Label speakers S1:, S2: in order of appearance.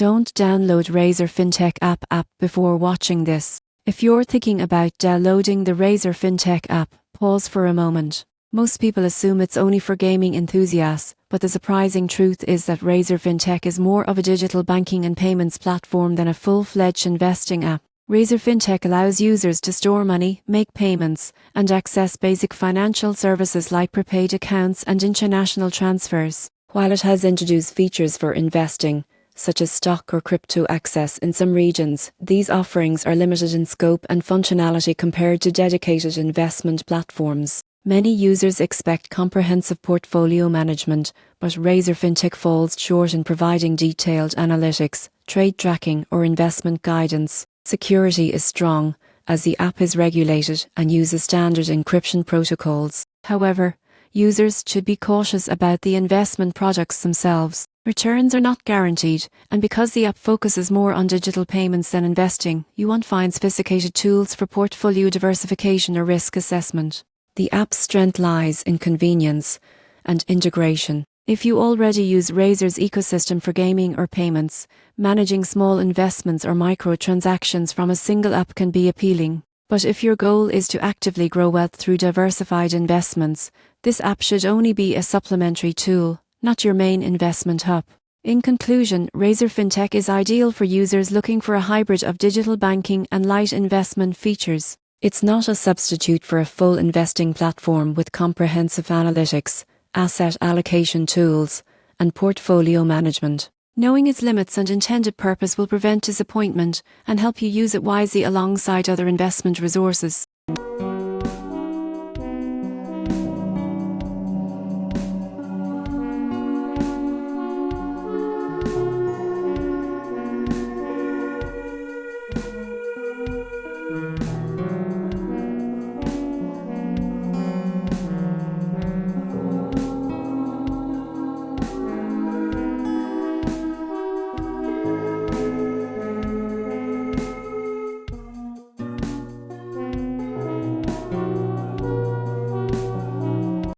S1: Don't download Razer Fintech app before watching this. If you're thinking about downloading the Razer Fintech app, pause for a moment. Most people assume it's only for gaming enthusiasts, but the surprising truth is that Razer Fintech is more of a digital banking and payments platform than a full-fledged investing app. Razer Fintech allows users to store money, make payments, and access basic financial services like prepaid accounts and international transfers. While it has introduced features for investing, such as stock or crypto access in some regions, these offerings are limited in scope and functionality compared to dedicated investment platforms. Many users expect comprehensive portfolio management, but Razer Fintech falls short in providing detailed analytics, trade tracking, or investment guidance. Security is strong, as the app is regulated and uses standard encryption protocols. However, users should be cautious about the investment products themselves. Returns are not guaranteed, and because the app focuses more on digital payments than investing, you won't find sophisticated tools for portfolio diversification or risk assessment. The app's strength lies in convenience and integration. If you already use Razer's ecosystem for gaming or payments, managing small investments or microtransactions from a single app can be appealing. But if your goal is to actively grow wealth through diversified investments, this app should only be a supplementary tool, not your main investment hub. In conclusion, Razer Fintech is ideal for users looking for a hybrid of digital banking and light investment features. It's not a substitute for a full investing platform with comprehensive analytics, asset allocation tools, and portfolio management. Knowing its limits and intended purpose will prevent disappointment and help you use it wisely alongside other investment resources.